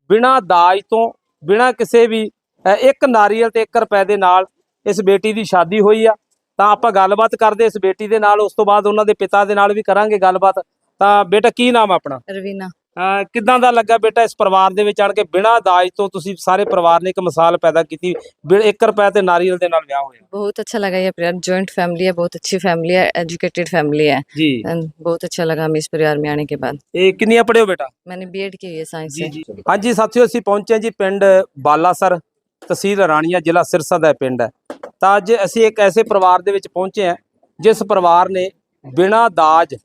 बिना दाज तो बिना किसी भी एक नारियल ते 1 रुपए ਦੇ ਨਾਲ ਇਸ ਬੇਟੀ ਦੀ ਸ਼ਾਦੀ ਹੋਈ ਆ। ਤਾਂ ਆਪਾਂ ਗੱਲਬਾਤ ਕਰਦੇ ਇਸ ਬੇਟੀ ਦੇ ਨਾਲ, ਉਸ ਤੋਂ ਬਾਅਦ ਉਹਨਾਂ ਦੇ ਪਿਤਾ ਦੇ ਨਾਲ ਵੀ ਕਰਾਂਗੇ ਗੱਲਬਾਤ। ਤਾਂ ਬੇਟਾ ਕੀ ਨਾਮ ਆ ਆਪਣਾ? रवीना। ਕਿੱਦਾਂ ਦਾ ਲੱਗਾ ਬੇਟਾ ਇਸ ਪਰਿਵਾਰ ਦੇ ਵਿੱਚ ਆਣ ਕੇ? ਬਿਨਾਂ ਦਾਜ ਤੋਂ ਤੁਸੀਂ ਸਾਰੇ ਪਰਿਵਾਰ ਨੇ ਇੱਕ ਮਿਸਾਲ ਪੈਦਾ ਕੀਤੀ, 1 ਰੁਪਏ ਤੇ ਨਾਰੀਅਲ ਦੇ ਨਾਲ ਵਿਆਹ ਹੋਇਆ बहुत अच्छा लगा ये परिवार, जॉइंट फैमिली है, बहुत अच्छी फैमिली है, एजुकेटेड फैमिली है। जी। बहुत अच्छा लगा हमें इस परिवार में आने के बाद। ਇਹ ਕਿੰਨੀਆਂ ਪੜ੍ਹੇ ਹੋ ਬੇਟਾ? मैंने बीएड की है साइंस से। ਹਾਂਜੀ ਸਾਥੀਓ, ਅਸੀਂ ਪਹੁੰਚੇ ਜੀ ਪਿੰਡ ਬਾਲਾਸਰ, ਤਹਿਸੀਲ ਰਾਣੀਆਂ, ਜ਼ਿਲ੍ਹਾ ਸਿਰਸਾ ਦਾ ਪਿੰਡ ਹੈ। ਤਾਂ ਅੱਜ ਅਸੀਂ ਇੱਕ ਐਸੇ ਪਰਿਵਾਰ ਦੇ ਵਿੱਚ ਪਹੁੰਚੇ ਹਾਂ ਜਿਸ ਪਰਿਵਾਰ ਨੇ ਬਿਨਾਂ ਦਾਜ,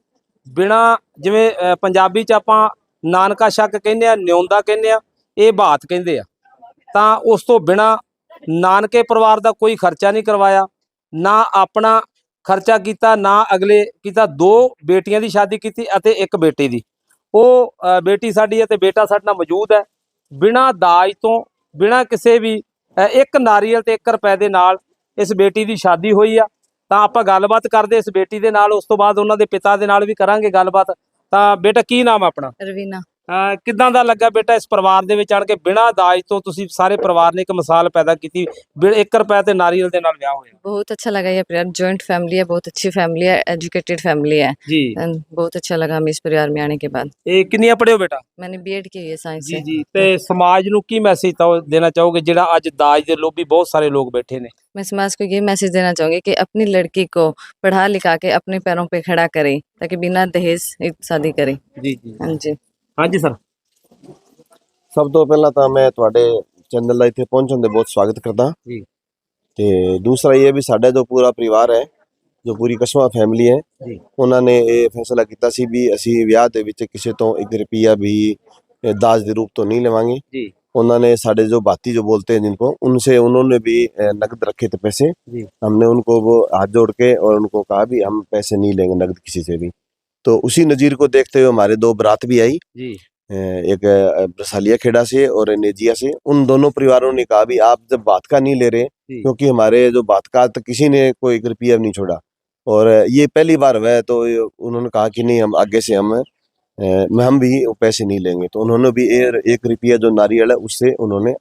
ਬਿਨਾਂ ਜਿਵੇਂ ਪੰਜਾਬੀ 'ਚ ਆਪਾਂ ਨਾਨਕਾ ਸ਼ੱਕ ਕਹਿੰਦੇ ਆ, ਨਿਉਂਦਾ ਕਹਿੰਦੇ ਆ, ਇਹ ਬਾਤ ਕਹਿੰਦੇ ਆ। ਤਾਂ ਉਸ ਤੋਂ ਬਿਨਾਂ ਨਾਨਕੇ ਪਰਿਵਾਰ ਦਾ ਕੋਈ ਖਰਚਾ ਨਹੀਂ ਕਰਵਾਇਆ, ਨਾ ਆਪਣਾ ਖਰਚਾ ਕੀਤਾ, ਨਾ ਅਗਲੇ ਕੀਤਾ। 2 ਬੇਟੀਆਂ ਦੀ ਸ਼ਾਦੀ ਕੀਤੀ ਅਤੇ 1 ਬੇਟੇ ਦੀ। ਉਹ ਬੇਟੀ ਸਾਡੀ ਹੈ ਤੇ ਬੇਟਾ ਸਾਡੇ ਨਾਲ ਮੌਜੂਦ ਹੈ। ਬਿਨਾਂ ਦਾਜ ਤੋਂ ਬਿਨਾਂ ਕਿਸੇ ਵੀ 1 ਨਾਰੀਅਲ ਤੇ 1 ਰੁਪਏ ਦੇ ਨਾਲ ਇਸ ਬੇਟੀ ਦੀ ਸ਼ਾਦੀ ਹੋਈ ਆ। ਤਾਂ ਆਪਾਂ ਗੱਲਬਾਤ ਕਰਦੇ ਇਸ ਬੇਟੀ ਦੇ ਨਾਲ, ਉਸ ਤੋਂ ਬਾਅਦ ਉਹਨਾਂ ਦੇ ਪਿਤਾ ਦੇ ਨਾਲ ਵੀ ਕਰਾਂਗੇ ਗੱਲਬਾਤ। ਤਾਂ ਬੇਟਾ ਕੀ ਨਾਮ ਆ ਆਪਣਾ? रवीना। ਕਿੱਦਾਂ ਦਾ ਲੱਗਾ ਬੇਟਾ ਇਸ ਪਰਿਵਾਰ ਦੇ ਵਿੱਚ ਆਣ ਕੇ? ਬਿਨਾਂ ਦਾਜ ਤੋਂ ਤੁਸੀਂ ਸਾਰੇ ਪਰਿਵਾਰ ਨੇ ਇੱਕ ਮਿਸਾਲ ਪੈਦਾ ਕੀਤੀ, 1 ਰੁਪਏ ਤੇ ਨਾਰੀਅਲ ਦੇ ਨਾਲ ਵਿਆਹ ਹੋਇਆ बहुत अच्छा लगा ये परिवार, जॉइंट फैमिली है, बहुत अच्छी फैमिली है, एजुकेटेड फैमिली है। जी। बहुत अच्छा लगा हमें इस परिवार में आने के बाद। ਇਹ ਕਿੰਨੀਆਂ ਪੜ੍ਹੇ ਹੋ ਬੇਟਾ? मैंने बीएड की है साइंस ਜੀ से। ਜੀ। ਤੇ ਸਮਾਜ ਨੂੰ ਕੀ ਮੈਸੇਜ ਦੇਣਾ ਚਾਹੋਗੇ ਜਿਹੜਾ ਅੱਜ ਦਾਜ ਦੇ ਲੋਭੀ ਬਹੁਤ ਸਾਰੇ ਲੋਕ ਬੈਠੇ ਨੇ? मैं समाज को ये मैसेज देना चाहूंगी कि अपनी लड़की को पढ़ा लिखा के अपने पैरों पे खड़ा करें, ताकि बिना दहेज शादी करें। ਜੀ ਜੀ। हाँ जी। ਹਾਂਜੀ ਸਰ। ਸਭ ਤੋਂ ਪਹਿਲਾਂ ਤਾਂ ਮੈਂ ਤੁਹਾਡੇ ਚੈਨਲ ਦਾ ਇੱਥੇ ਪਹੁੰਚਣ ਦੇ ਬਹੁਤ ਸਵਾਗਤ ਕਰਦਾ ਜੀ। ਤੇ ਦੂਸਰਾ ਇਹ ਵੀ ਸਾਡਾ ਜੋ ਪੂਰਾ ਪਰਿਵਾਰ ਹੈ, ਜੋ ਪੂਰੀ ਕਸਵਾ ਫੈਮਿਲੀ ਹੈ, ਜੀ। ਉਹਨਾਂ ਨੇ ਇਹ ਫੈਸਲਾ ਕੀਤਾ ਸੀ ਵੀ ਅਸੀਂ ਵਿਆਹ ਦੇ ਵਿੱਚ ਕਿਸੇ ਤੋਂ 1 रुपया भी दाज के रूप तो नहीं लेवांगे। जी। उन्होंने साढ़े जो बाती जो बोलते हैं जिनको, उनसे उन्होंने भी नकद रखे थे पैसे। जी। हमने उनको वो हाथ जोड़ के और उनको कहा भी हम पैसे नहीं लेंगे नकद किसी से भी। तो उसी नज़ीर को देखते हुए हमारे 2 बारात भी आई, जी। एक रसालिया खेड़ा से और नेजिया से। उन दोनों परिवारों ने कहा भी आप जब बात का नहीं ले रहे, क्योंकि हमारे जो बात का तो किसी ने कोई 1 रुपया नहीं छोड़ा और ये पहली बार हुआ है, तो उन्होंने कहा कि नहीं, हम आगे से हम भी पैसे नहीं लेंगे। तो उन्होंने भी 1 रुपया जो नारियल है उससे उन्होंने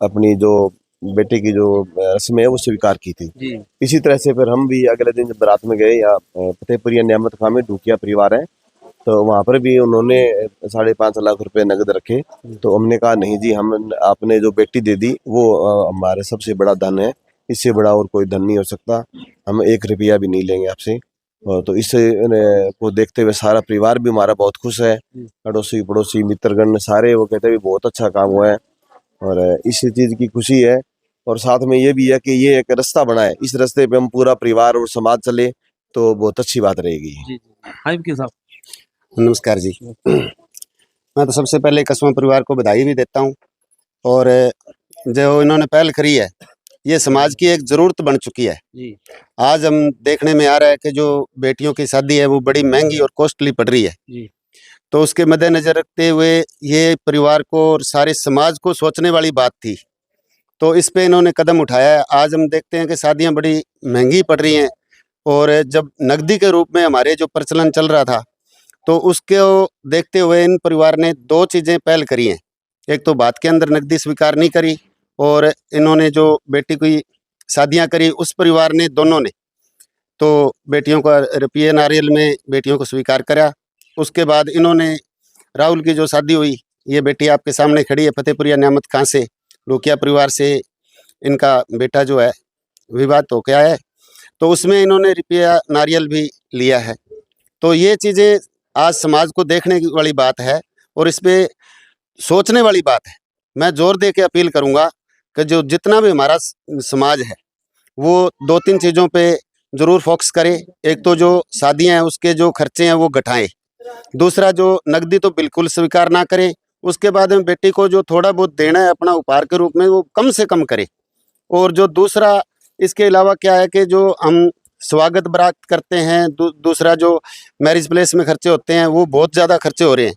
अपनी जो बेटे की जो रस्म है वो स्वीकार की थी। जी। इसी तरह से फिर हम भी अगले दिन जब बारात में गए, या फतेहपुरिया नियामत खां में ढूकिया परिवार है, तो वहाँ पर भी उन्होंने 5.5 लाख रुपए नगद रखे। तो हमने कहा नहीं जी, हम आपने जो बेटी दे दी वो हमारे सबसे बड़ा धन है, इससे बड़ा और कोई धन नहीं हो सकता, हम 1 रुपया भी नहीं लेंगे आपसे। तो इससे को देखते हुए सारा परिवार भी हमारा बहुत खुश है, अड़ोसी पड़ोसी मित्रगण सारे वो कहते हैं बहुत अच्छा काम हुआ है और इस चीज़ की खुशी है। और साथ में ये भी है कि ये एक रास्ता बना है, इस रास्ते पे हम पूरा परिवार और समाज चले तो बहुत अच्छी बात रहेगी। जी। हाँ जी साहब। नमस्कार जी। मैं तो सबसे पहले कस्बा परिवार को बधाई भी देता हूँ, और जो इन्होंने पहल करी है ये समाज की एक ज़रूरत बन चुकी है। जी। आज हम देखने में आ रहा है कि जो बेटियों की शादी है वो बड़ी महंगी और कॉस्टली पड़ रही है। जी। तो उसके मद्देनज़र रखते हुए ये परिवार को और सारे समाज को सोचने वाली बात थी, तो इस पे इन्होंने कदम उठाया है। आज हम देखते हैं कि शादियाँ बड़ी महंगी पड़ रही हैं, और जब नकदी के रूप में हमारे जो प्रचलन चल रहा था, तो उसको देखते हुए इन परिवार ने 2 चीज़ें पहल करी हैं। एक तो बात के अंदर नकदी स्वीकार नहीं करी, और इन्होंने जो बेटी की शादियां करी उस परिवार ने, दोनों ने, तो बेटियों का रुपये नारियल में बेटियों को स्वीकार करा। उसके बाद इन्होंने राहुल की जो शादी हुई, ये बेटी आपके सामने खड़ी है, फतेहपुरिया नियामत खां से, लोकिया परिवार से इनका बेटा जो है विवाह हो गया है, तो उसमें इन्होंने रुपया नारियल भी लिया है। तो ये चीज़ें आज समाज को देखने वाली बात है और इस पर सोचने वाली बात है। मैं जोर दे के अपील करूँगा कि जो जितना भी हमारा समाज है वो 2-3 चीज़ों पे ज़रूर फोकस करे। एक तो जो शादियाँ हैं उसके जो खर्चे हैं वो घटाएं, दूसरा जो नकदी तो बिल्कुल स्वीकार ना करें, उसके बाद में बेटी को जो थोड़ा बहुत देना है अपना उपहार के रूप में वो कम से कम करे। और जो दूसरा इसके अलावा क्या है कि जो हम स्वागत बारात करते हैं, दूसरा जो मैरिज प्लेस में खर्चे होते हैं वो बहुत ज़्यादा खर्चे हो रहे हैं,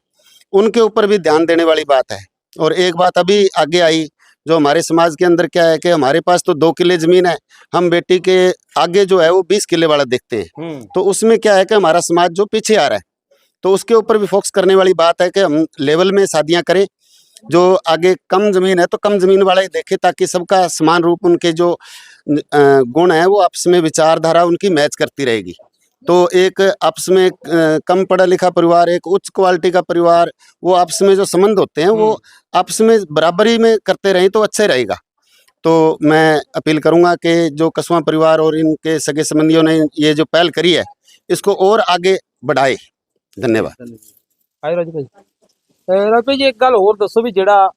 उनके ऊपर भी ध्यान देने वाली बात है। और एक बात अभी आगे आई, जो हमारे समाज के अंदर क्या है कि हमारे पास तो 2 किले ज़मीन है, हम बेटी के आगे जो है वो 20 किले वाला देखते हैं। तो उसमें क्या है कि हमारा समाज जो पीछे आ रहा है, तो उसके ऊपर भी फोकस करने वाली बात है कि हम लेवल में शादियां करें। जो आगे कम जमीन है तो कम जमीन वाले देखे, ताकि सबका समान रूप, उनके जो गुण है वो आपस में विचारधारा उनकी मैच करती रहेगी। तो एक आपस में कम पढ़ा लिखा परिवार, एक उच्च क्वालिटी का परिवार, वो आपस में जो संबंध होते हैं वो आपस में बराबरी में करते रहें तो अच्छा रहेगा। तो मैं अपील करूंगा कि जो कसवा परिवार और इनके सगे संबंधियों ने ये जो पहल करी है इसको और आगे बढ़ाए। धन्यवाद। ਆਇਓ ਰਾਜੂ ਭਾਈ। ਰਾਜੂ ਜੀ ਇੱਕ ਗੱਲ ਹੋਰ ਦੱਸੋ ਵੀ ਜਿਹੜਾ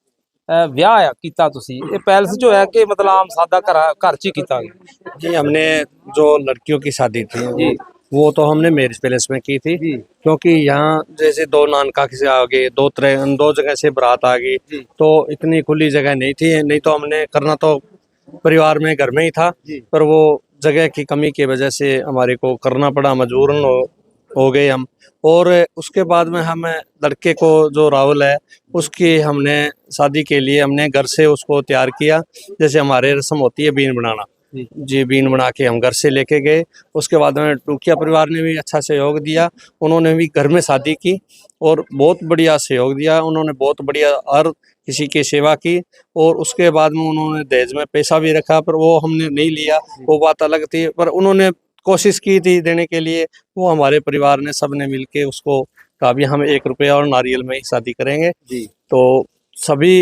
ਵਿਆਹ ਆ ਕੀਤਾ ਤੁਸੀਂ ਇਹ ਪੈਲਸ 'ਚ ਹੋਇਆ ਕਿ ਮਤਲਬ ਆਮ ਸਾਦਾ ਘਰ 'ਚ ਹੀ ਕੀਤਾ ਗਿਆ? जी हमने जो लड़कियों की शादी थी वो तो हमने मैरिज पैलेस में की थी, क्योंकि यहाँ जैसे दो नानका से आ गए, दो जगह से बारात आ गई, तो इतनी खुली जगह नहीं थी। नहीं तो हमने करना तो परिवार में घर में ही था, पर वो जगह की कमी की वजह से हमारे को करना पड़ा, मजबूरन हो गए हम। और उसके बाद में हम लड़के को जो राहुल है उसकी हमने शादी के लिए हमने घर से उसको तैयार किया। जैसे हमारे रस्म होती है बीन बनाना, जी बीन बना के हम घर से लेके गए। उसके बाद में टूकिया परिवार ने भी अच्छा सहयोग दिया, उन्होंने भी घर में शादी की और बहुत बढ़िया सहयोग दिया। उन्होंने बहुत बढ़िया हर किसी की सेवा की। और उसके बाद में उन्होंने दहेज में पैसा भी रखा, पर वो हमने नहीं लिया, वो बात अलग थी, पर उन्होंने कोशिश की थी देने के लिए। वो हमारे परिवार ने सब ने मिलके उसको कहा भी हम 1 रुपया और नारियल में ही शादी करेंगे। तो सभी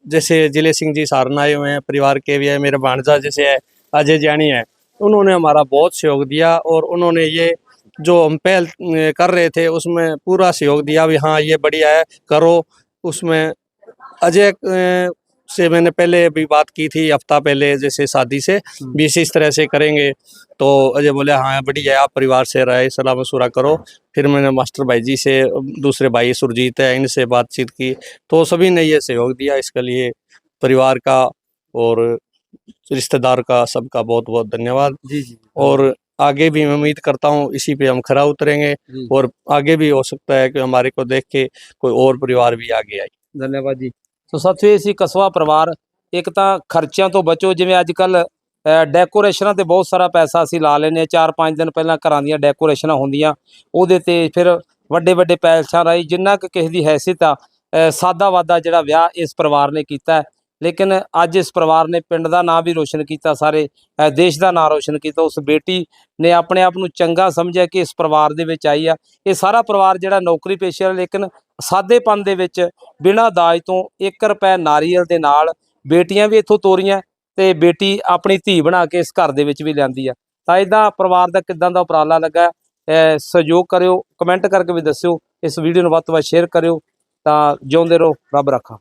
जैसे जिले सिंह जी सारन आए हुए हैं, परिवार के भी है, मेरे भांजा जैसे है अजय जानी है, उन्होंने हमारा बहुत सहयोग दिया। और उन्होंने ये जो हम पहल कर रहे थे उसमें पूरा सहयोग दिया भी हाँ ये बढ़िया है करो। उसमें अजय से मैंने पहले भी बात की थी हफ्ता पहले, जैसे शादी से भी इस तरह से करेंगे, तो अजय बोले हाँ बढ़िया है, आप परिवार से राय सलाह मशुरा करो। फिर मैंने मास्टर भाई जी से, दूसरे भाई सुरजीत है, इनसे बातचीत की, तो सभी ने ये सहयोग दिया। इसके लिए परिवार का और रिश्तेदार का सबका बहुत बहुत धन्यवाद। और आगे भी मैं उम्मीद करता हूँ इसी पे हम खरा उतरेंगे, और आगे भी हो सकता है कि हमारे को देख के कोई और परिवार भी आगे आए। ਧੰਨਵਾਦ ਜੀ। ਸੋ ਸਾਥੀਓ ਇਹ ਸੀ ਕਸਵਾ ਪਰਿਵਾਰ। ਇੱਕ ਤਾਂ ਖਰਚਿਆਂ ਤੋਂ ਬਚੋ, ਜਿਵੇਂ ਅੱਜ ਕੱਲ ਡੈਕੋਰੇਸ਼ਨਾਂ ਤੇ ਬਹੁਤ ਸਾਰਾ ਪੈਸਾ ਅਸੀਂ ਲਾ ਲੈਂਦੇ ਹਾਂ। 4-5 ਦਿਨ ਪਹਿਲਾਂ ਘਰਾਂ ਦੀਆਂ ਡੈਕੋਰੇਸ਼ਨਾਂ ਹੁੰਦੀਆਂ, ਉਹਦੇ ਤੇ ਫਿਰ ਵੱਡੇ ਵੱਡੇ ਪੈਲਸਾਂ ਰਾਹੀਂ ਜਿੰਨਾ ਕੁ ਕਿਸੇ ਦੀ ਹੈਸੀਅਤ ਆ ਸਾਦਾ ਵਾਦਾ ਜਿਹੜਾ ਵਿਆਹ ਇਸ ਪਰਿਵਾਰ ਨੇ ਕੀਤਾ। ਲੇਕਿਨ ਅੱਜ ਇਸ ਪਰਿਵਾਰ ਨੇ ਪਿੰਡ ਦਾ ਨਾਂ ਵੀ ਰੋਸ਼ਨ ਕੀਤਾ, ਸਾਰੇ ਦੇਸ਼ ਦਾ ਨਾਂ ਰੋਸ਼ਨ ਕੀਤਾ। ਉਸ ਬੇਟੀ ਨੇ ਆਪਣੇ ਆਪ ਨੂੰ ਚੰਗਾ ਸਮਝਿਆ ਕਿ ਇਸ ਪਰਿਵਾਰ ਦੇ ਵਿੱਚ ਆਈ ਆ। ਇਹ ਸਾਰਾ ਪਰਿਵਾਰ ਜਿਹੜਾ ਨੌਕਰੀ ਪੇਸ਼ੇ ਵਾਲਾ, ਲੇਕਿਨ ਸਾਦੇਪਨ ਦੇ ਵਿੱਚ ਬਿਨਾਂ ਦਾਜ ਤੋਂ 1 ਰੁਪਏ ਨਾਰੀਅਲ ਦੇ ਨਾਲ ਬੇਟੀਆਂ ਵੀ ਇੱਥੋਂ ਤੋਰੀਆਂ ਤੇ ਬੇਟੀ ਆਪਣੀ ਧੀ ਬਣਾ ਕੇ ਇਸ ਘਰ ਦੇ ਵਿੱਚ ਵੀ ਲਿਆਂਦੀ ਆ। ਤਾਂ ਇੱਦਾਂ ਪਰਿਵਾਰ ਦਾ ਕਿੱਦਾਂ ਦਾ ਉਪਰਾਲਾ ਲੱਗਾ, ਸਹਿਯੋਗ ਕਰਿਓ, ਕਮੈਂਟ ਕਰਕੇ ਵੀ ਦੱਸਿਓ। ਇਸ ਵੀਡੀਓ ਨੂੰ ਵੱਧ ਤੋਂ ਵੱਧ ਸ਼ੇਅਰ ਕਰਿਓ। ਤਾਂ ਜਿਉਂਦੇ ਰਹੋ, ਰੱਬ ਰੱਖਾ।